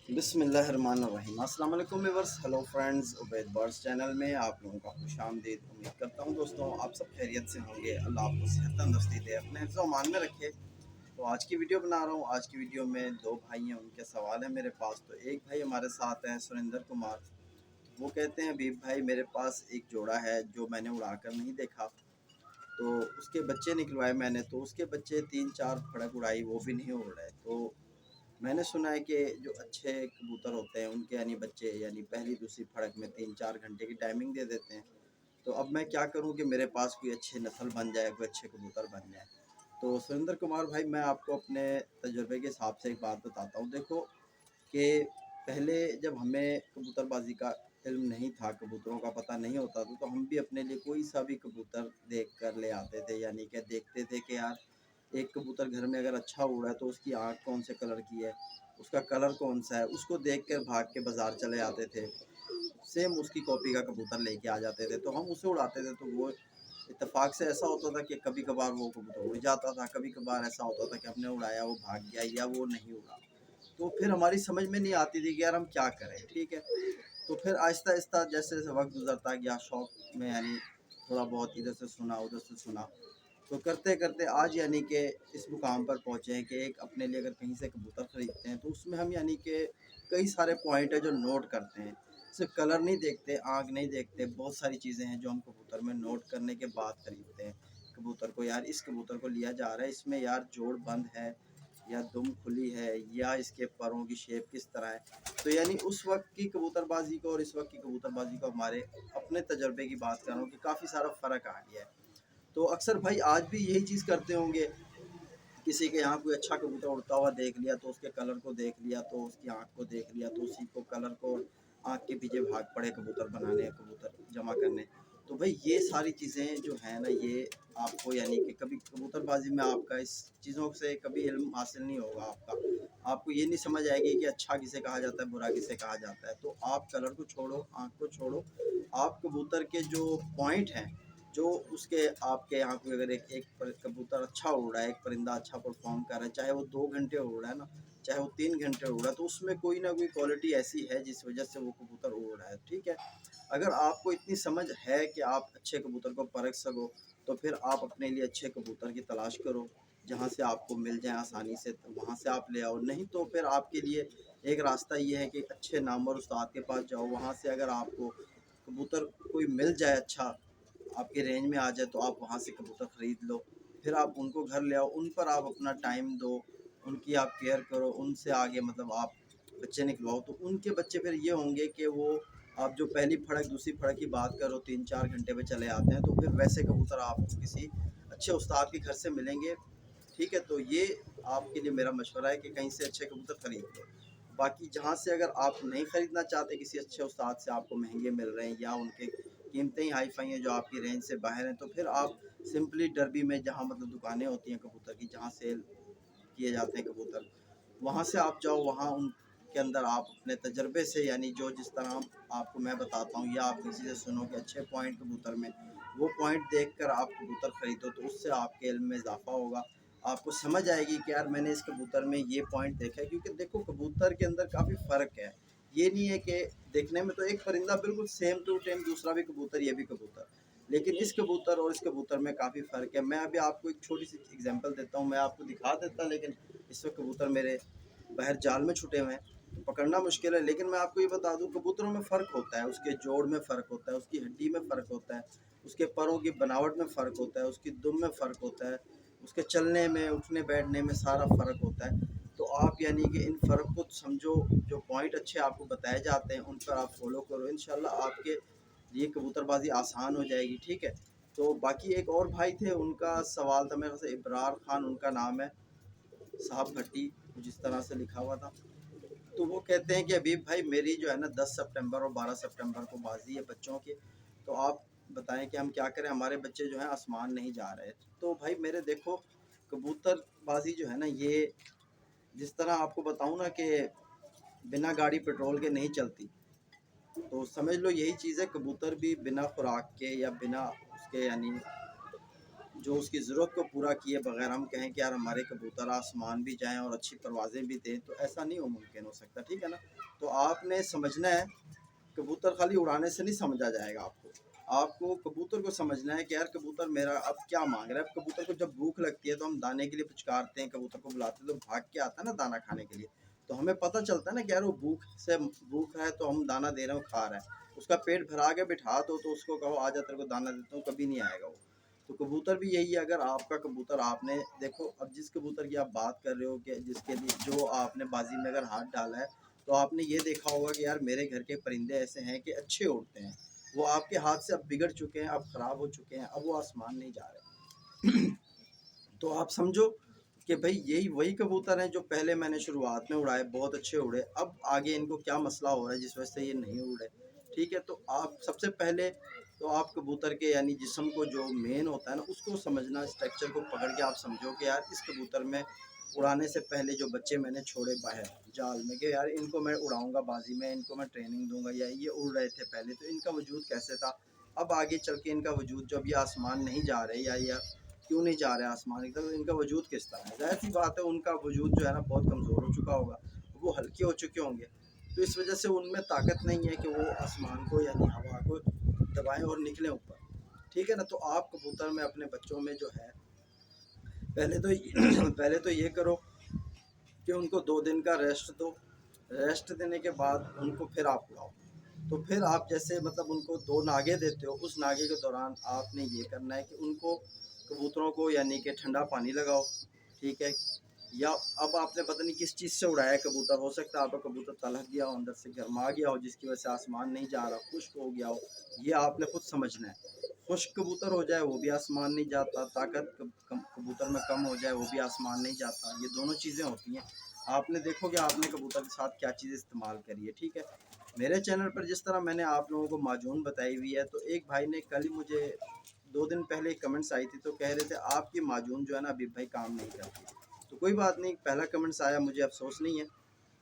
बिस्मिल्लाहिर्रहमानिर्रहीम। अस्सलाम वालेकुम viewers, hello friends, Ubaid birds channel में आप लोगों का खुशामदीद। उम्मीद करता हूँ दोस्तों आप सब खैरियत से होंगे। अल्लाह आपको सेहत तंदुरुस्ती दे, अपने हिफ्ज़ व अमान में रखे। तो आज की वीडियो बना रहा हूँ। आज की वीडियो में दो भाई हैं, उनके सवाल हैं मेरे पास। तो एक भाई हमारे साथ हैं सुरेंद्र कुमार। वो कहते हैं हबीब भाई मेरे पास एक जोड़ा है जो मैंने उड़ा कर नहीं देखा, तो उसके बच्चे निकलवाए मैंने, तो उसके बच्चे 3-4 फड़क उड़ाई, वो भी नहीं उड़ रहे। तो मैंने सुना है कि जो अच्छे कबूतर होते हैं उनके यानी बच्चे यानी पहली दूसरी फड़क में 3-4 घंटे की टाइमिंग दे देते हैं। तो अब मैं क्या करूं कि मेरे पास कोई अच्छी नस्ल बन जाए, कोई अच्छे कबूतर बन जाए। तो सुरेंद्र कुमार भाई, मैं आपको अपने तजुर्बे के हिसाब से एक बात बताता हूं। देखो कि पहले जब हमें कबूतरबाजी का इल्म नहीं था, कबूतरों का पता नहीं होता था, तो हम भी अपने लिए कोई सा भी कबूतर देख कर ले आते थे। यानी कि देखते थे कि यार एक कबूतर घर में अगर अच्छा उड़ा है तो उसकी आँख कौन से कलर की है, उसका कलर कौन सा है, उसको देख कर भाग के बाज़ार चले आते थे। सेम उसकी कॉपी का कबूतर लेके आ जाते थे, तो हम उसे उड़ाते थे। तो वो इत्तेफाक से ऐसा होता था कि कभी कभार वो कबूतर उड़ जाता था, कभी कभार ऐसा होता था कि हमने उड़ाया वो भाग गया या वो नहीं उड़ा। तो फिर हमारी समझ में नहीं आती थी कि यार हम क्या करें, ठीक है। तो फिर आहिस्ता आहिस्ता जैसे जैसे वक्त गुजरता गया, शौक में यानी थोड़ा बहुत इधर से सुना उधर से सुना, तो करते करते आज यानी कि इस मुकाम पर पहुँचे हैं कि एक अपने लिए अगर कहीं से कबूतर ख़रीदते हैं तो उसमें हम यानी कि कई सारे पॉइंट है जो नोट करते हैं। सिर्फ कलर नहीं देखते, आँख नहीं देखते, बहुत सारी चीज़ें हैं जो हम कबूतर में नोट करने के बाद ख़रीदते हैं। कबूतर को यार इस कबूतर को लिया जा रहा है, इसमें यार जोड़ बंद है या दुम खुली है या इसके परों की शेप किस तरह है। तो यानी उस वक्त की कबूतरबाजी को और इस वक्त की कबूतरबाजी को हमारे अपने तजर्बे की बात कर रहा हूँ कि काफ़ी सारा फ़र्क आ गया है। तो अक्सर भाई आज भी यही चीज़ करते होंगे, किसी के यहाँ कोई अच्छा कबूतर उड़ता हुआ देख लिया तो उसके कलर को देख लिया, तो उसकी आँख को देख लिया, तो उसी को कलर को आँख के पीछे भाग पड़े कबूतर बनाने, कबूतर जमा करने। तो भाई ये सारी चीज़ें जो हैं ना, ये आपको यानी कि कभी कबूतरबाजी में आपका इस चीज़ों से कभी इल्म हासिल नहीं होगा आपका। आपको ये नहीं समझ आएगी कि अच्छा किसे कहा जाता है, बुरा किसे कहा जाता है। तो आप कलर को छोड़ो, आँख को छोड़ो, आप कबूतर के जो पॉइंट हैं, जो उसके आपके यहाँ कोई अगर एक कबूतर अच्छा उड़ रहा है, एक परिंदा अच्छा परफॉर्म कर रहा है, चाहे वो 2 घंटे उड़ रहा है ना, चाहे वो 3 घंटे उड़ रहा है, तो उसमें कोई ना कोई क्वालिटी ऐसी है जिस वजह से वो कबूतर उड़ रहा है, ठीक है। अगर आपको इतनी समझ है कि आप अच्छे कबूतर को परख सको, तो फिर आप अपने लिए अच्छे कबूतर की तलाश करो, जहाँ से आपको मिल जाए आसानी से, तो वहाँ से आप ले आओ। नहीं तो फिर आपके लिए एक रास्ता ये है कि अच्छे नामवर उस्ताद के पास जाओ, वहाँ से अगर आपको कबूतर कोई मिल जाए अच्छा, आपके रेंज में आ जाए, तो आप वहाँ से कबूतर ख़रीद लो। फिर आप उनको घर ले आओ, उन पर आप अपना टाइम दो, उनकी आप केयर करो, उनसे आगे मतलब आप बच्चे निकलवाओ। तो उनके बच्चे फिर ये होंगे कि वो आप जो पहली फड़क दूसरी फड़क की बात करो 3-4 घंटे में चले आते हैं, तो फिर वैसे कबूतर आपको किसी अच्छे उस्ताद के घर से मिलेंगे, ठीक है। तो ये आपके लिए मेरा मशवरा है कि कहीं से अच्छे कबूतर ख़रीद लो। बाकी जहाँ से अगर आप नहीं ख़रीदना चाहते, किसी अच्छे उस्ताद से आपको महंगे मिल रहे हैं या उनके कीमतें ही हाई फाई हैं जो आपकी रेंज से बाहर हैं, तो फिर आप सिंपली डरबी में जहाँ मतलब दुकानें होती हैं कबूतर की, जहाँ सेल किए जाते हैं कबूतर, वहाँ से आप जाओ। वहाँ उनके अंदर आप अपने तजर्बे से यानी जो जिस तरह आपको मैं बताता हूँ या आप किसी से सुनो कि अच्छे पॉइंट कबूतर में, वो पॉइंट देख कर आप कबूतर ख़रीदो, तो उससे आपके इल्म में इजाफा होगा। आपको समझ आएगी कि यार मैंने इस कबूतर में ये पॉइंट देखा है। क्योंकि देखो कबूतर के अंदर काफ़ी फ़र्क है, ये नहीं है कि देखने में तो एक परिंदा बिल्कुल सेम टू सेम, दूसरा भी कबूतर ये भी कबूतर, लेकिन इस कबूतर और इस कबूतर में काफ़ी फ़र्क है। मैं अभी आपको एक छोटी सी एग्जांपल देता हूँ, मैं आपको दिखा देता, लेकिन इस वक्त कबूतर मेरे बाहर जाल में छुटे हुए हैं, तो पकड़ना मुश्किल है। लेकिन मैं आपको ये बता दूँ, कबूतरों में फ़र्क होता है, उसके जोड़ में फ़र्क होता है, उसकी हड्डी में फ़र्क होता है, उसके परों की बनावट में फ़र्क होता है, उसकी दुम में फ़र्क होता है, उसके चलने में, उठने बैठने में सारा फ़र्क होता है। तो आप यानी कि इन फ़र्क को समझो, जो पॉइंट अच्छे आपको बताए जाते हैं उन पर आप फॉलो करो, इंशाल्लाह आपके लिए कबूतरबाजी आसान हो जाएगी, ठीक है। तो बाकी एक और भाई थे, उनका सवाल था मेरे से, इब्रार खान उनका नाम है, साहब भट्टी जिस तरह से लिखा हुआ था। तो वो कहते हैं कि हबीब भाई मेरी जो है ना 10 सितंबर और 12 सितंबर को बाजी है बच्चों की, तो आप बताएं कि हम क्या करें, हमारे बच्चे जो हैं आसमान नहीं जा रहे। तो भाई मेरे देखो, कबूतरबाजी जो है ना, ये जिस तरह आपको बताऊं ना कि बिना गाड़ी पेट्रोल के नहीं चलती, तो समझ लो यही चीज़ है, कबूतर भी बिना खुराक के या बिना उसके यानी जो उसकी ज़रूरत को पूरा किए बगैर हम कहें कि यार हमारे कबूतर आसमान भी जाएं और अच्छी परवाज़ें भी दें, तो ऐसा नहीं हो मुमकिन हो सकता, ठीक है ना। तो आपने समझना है, कबूतर खाली उड़ाने से नहीं समझा जाएगा आपको। आपको कबूतर को समझना है कि यार कबूतर मेरा अब क्या मांग रहा है। अब कबूतर को जब भूख लगती है तो हम दाने के लिए पुचकारते हैं, कबूतर को बुलाते हैं तो भाग के आता है ना दाना खाने के लिए। तो हमें पता चलता है ना कि यार वो भूख है तो हम दाना दे रहे हो, खा रहा है। उसका पेट भरा के बिठा दो तो उसको कहो आजा तेरे को दाना देता हूँ, कभी नहीं आएगा वो। तो कबूतर भी यही है। अगर आपका कबूतर, आपने देखो अब जिस कबूतर की आप बात कर रहे हो कि जिसके लिए जो आपने बाजी में अगर हाथ डाला है, तो आपने ये देखा होगा कि यार मेरे घर के परिंदे ऐसे हैं कि अच्छे उड़ते हैं, वो आपके हाथ से अब बिगड़ चुके हैं, अब ख़राब हो चुके हैं, अब वो आसमान नहीं जा रहे। तो आप समझो कि भाई यही वही कबूतर हैं जो पहले मैंने शुरुआत में उड़ाए, बहुत अच्छे उड़े। अब आगे इनको क्या मसला हो रहा है जिस वजह से ये नहीं उड़े, ठीक है। तो आप सबसे पहले तो आप कबूतर के यानी जिस्म को जो मेन होता है ना उसको समझना, स्ट्रक्चर को पकड़ के आप समझो कि यार इस कबूतर में उड़ाने से पहले जो बच्चे मैंने छोड़े बाहर जाल में कि यार इनको मैं उड़ाऊंगा बाजी में, इनको मैं ट्रेनिंग दूंगा, या ये उड़ रहे थे पहले तो इनका वजूद कैसे था, अब आगे चल के इनका वजूद जब ये आसमान नहीं जा रहे या क्यों नहीं जा रहे आसमान की तरफ, इनका वजूद किस तरह है। ज़ाहिर सी बात है उनका वजूद जो है ना बहुत कमज़ोर हो चुका होगा, वो हल्के हो चुके होंगे। तो इस वजह से उनमें ताकत नहीं है कि वो आसमान को यानी हवा को दबाएं और निकलें ऊपर, ठीक है ना। तो आप कबूतर में अपने बच्चों में जो है पहले तो पहले तो ये करो कि उनको 2 दिन का रेस्ट दो। रेस्ट देने के बाद उनको फिर आप उड़ाओ। तो फिर आप जैसे मतलब उनको 2 नागे देते हो, उस नागे के दौरान आपने ये करना है कि उनको कबूतरों को यानी कि ठंडा पानी लगाओ, ठीक है। या अब आपने पता नहीं किस चीज़ से उड़ाया है कबूतर, हो सकता है आपका कबूतर तलक गया हो, अंदर से गर्मा गया हो जिसकी वजह से आसमान नहीं जा रहा, खुश्क हो गया हो, ये आपने खुद समझना है। खुश्क कबूतर हो जाए वो भी आसमान नहीं जाता, ताकत कबूतर में कम हो जाए वो भी आसमान नहीं जाता, ये दोनों चीज़ें होती हैं। आपने देखो कि आपने कबूतर के साथ क्या चीज़ इस्तेमाल करी है, ठीक है। मेरे चैनल पर जिस तरह मैंने आप लोगों को माजून बताई हुई है, तो एक भाई ने कल ही मुझे 2 दिन पहले कमेंट्स आई थी तो कह रहे थे आपकी माजून जो है ना अभी भाई काम नहीं करती। तो कोई बात नहीं, पहला कमेंट्स आया, मुझे अफसोस नहीं है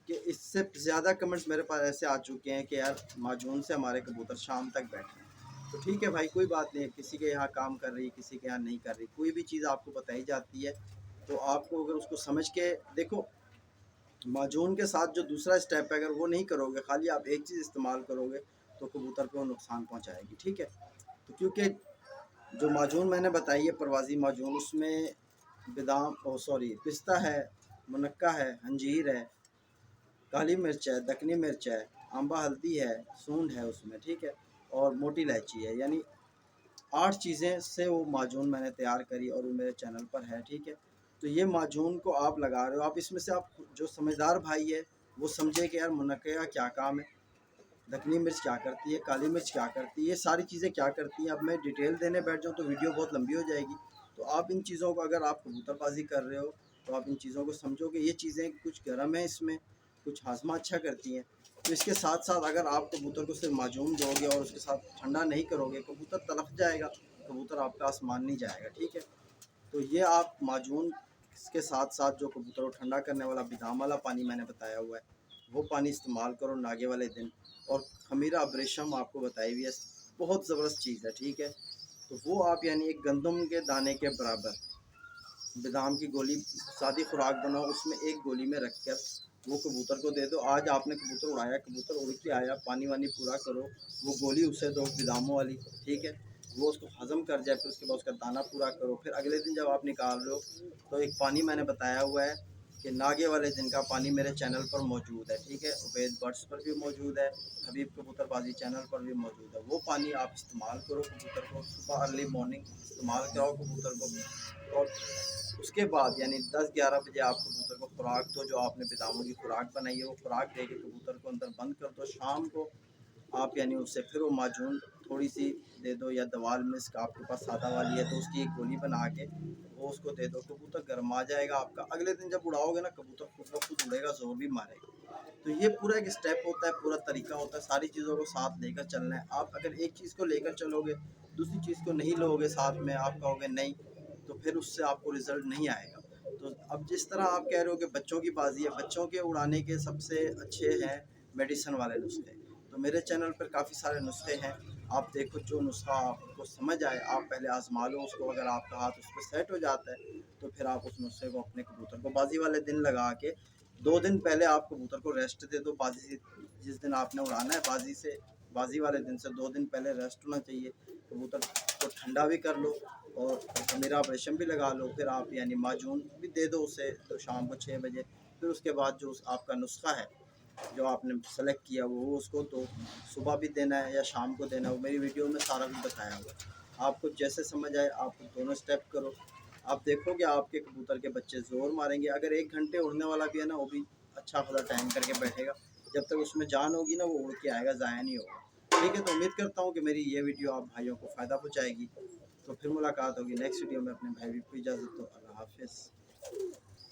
कि इससे ज़्यादा कमेंट्स मेरे पास ऐसे आ चुके हैं कि यार माजून से हमारे कबूतर शाम तक बैठे हैं। तो ठीक है भाई, कोई बात नहीं है, किसी के यहाँ काम कर रही, किसी के यहाँ नहीं कर रही, कोई भी चीज़ आपको बताई जाती है तो आपको अगर उसको समझ के देखो, माजून के साथ जो दूसरा स्टेप है अगर वो नहीं करोगे, खाली आप एक चीज़ इस्तेमाल करोगे तो कबूतर को नुकसान पहुँचाएगी, ठीक है। तो क्योंकि जो माजून मैंने बताई है परवाज़ी माजून, उसमें बादाम पिस्ता है, मुनक्का है, अंजीर है, काली मिर्च है, दक्कनी मिर्च है, आंबा हल्दी है, सूंड है उसमें, ठीक है, और मोटी इलायची है। यानी 8 चीज़ें से वो माजून मैंने तैयार करी और वो मेरे चैनल पर है, ठीक है। तो ये माजून को आप लगा रहे हो, आप इसमें से आप जो समझदार भाई है वो समझे कि यार मुनक्के का क्या काम है, दक्कनी मिर्च क्या करती है, काली मिर्च क्या करती है, ये सारी चीज़ें क्या करती हैं। अब मैं डिटेल देने बैठ जाऊँ तो वीडियो बहुत लंबी हो जाएगी। तो आप इन चीज़ों को अगर आप कबूतरबाजी कर रहे हो तो आप इन चीज़ों को समझो कि ये चीज़ें कुछ गर्म है इसमें, कुछ हाजमा अच्छा करती हैं। तो इसके साथ साथ अगर आप कबूतर को सिर्फ माजून दोगे और उसके साथ ठंडा नहीं करोगे, कबूतर तड़प जाएगा, कबूतर आपका आसमान नहीं जाएगा, ठीक है। तो ये आप माजून के साथ साथ जो कबूतर को ठंडा करने वाला बादाम वाला पानी मैंने बताया हुआ है वो पानी इस्तेमाल करो नागे वाले दिन। और खमीरा अब्रेशम आपको बताई हुई है, बहुत ज़बरदस्त चीज़ है, ठीक है। तो वो आप यानी एक गंदम के दाने के बराबर बादाम की गोली सादी खुराक बनाओ, उसमें एक गोली में रख कर वो कबूतर को दे दो। आज आपने कबूतर उड़ाया, कबूतर उड़ के आया, पानी वानी पूरा करो, वो गोली उसे दो बादामों वाली, ठीक है। वो उसको हज़म कर जाए, फिर उसके बाद उसका दाना पूरा करो। फिर अगले दिन जब आप निकाल रहे हो तो एक पानी मैंने बताया हुआ है कि नागे वाले दिन का पानी मेरे चैनल पर मौजूद है, ठीक है। उबैद बर्ड्स पर भी मौजूद है, हबीब कबूतरबाजी चैनल पर भी मौजूद है। वो पानी आप इस्तेमाल करो, कबूतर को सुबह अर्ली मॉर्निंग इस्तेमाल कराओ कबूतर को। और उसके बाद यानी 10-11 बजे आप कबूतर को खुराक दो, जो आपने बादामों की खुराक बनाई है वो खुराक दे के कबूतर को अंदर बंद कर दो। शाम को आप यानी उससे फिर वो माजून थोड़ी सी दे दो, या दवाल मिस्क आपके पास सादा वाली है तो उसकी एक गोली बना के वो उसको दे दो, कबूतर गर्मा जाएगा आपका। अगले दिन जब उड़ाओगे ना कबूतर खुद ब खुद उड़ेगा, जोर भी मारेगा। तो ये पूरा एक स्टेप होता है, पूरा तरीका होता है, सारी चीज़ों को साथ लेकर चलना है। आप अगर एक चीज़ को लेकर चलोगे, दूसरी चीज़ को नहीं लोगे साथ में, आप कहोगे नहीं, तो फिर उससे आपको रिज़ल्ट नहीं आएगा। तो अब जिस तरह आप कह रहे हो कि बच्चों की बाजी है, बच्चों के उड़ाने के सबसे अच्छे हैं मेडिसन वाले नुस्खे। तो मेरे चैनल पर काफ़ी सारे नुस्खे हैं, आप देखो जो नुस्खा आपको समझ आए आप पहले आजमा लो उसको। अगर आपका हाथ उस पर सेट हो जाता है तो फिर आप उस नुस्खे को अपने कबूतर को बाजी वाले दिन लगा के 2 दिन पहले आप कबूतर को रेस्ट दे दो। बाजी जिस दिन आपने उड़ाना है बाजी वाले दिन से 2 दिन पहले रेस्ट होना चाहिए। कबूतर को ठंडा भी कर लो और खमीरा ऑपरेशन भी लगा लो। फिर आप यानी माजून भी दे दो उसे तो शाम को 6 बजे। फिर उसके बाद जो आपका नुस्खा है जो आपने सेलेक्ट किया वो उसको तो सुबह भी देना है या शाम को देना है, वो मेरी वीडियो में सारा कुछ बताया हुआ है। आपको जैसे समझ आए आप दोनों स्टेप करो, आप देखोगे आपके कबूतर के बच्चे ज़ोर मारेंगे। अगर 1 घंटे उड़ने वाला भी है ना, वो भी अच्छा खासा टाइम करके बैठेगा। जब तक उसमें जान होगी ना वो उड़ के आएगा, ज़ाया नहीं होगा। ठीक है, तो उम्मीद करता हूँ कि मेरी ये वीडियो आप भाइयों को फ़ायदा पहुँचाएगी। तो फिर मुलाकात होगी नेक्स्ट वीडियो में। अपने भाई को इजाज़त दो, अल्लाह हाफिज़।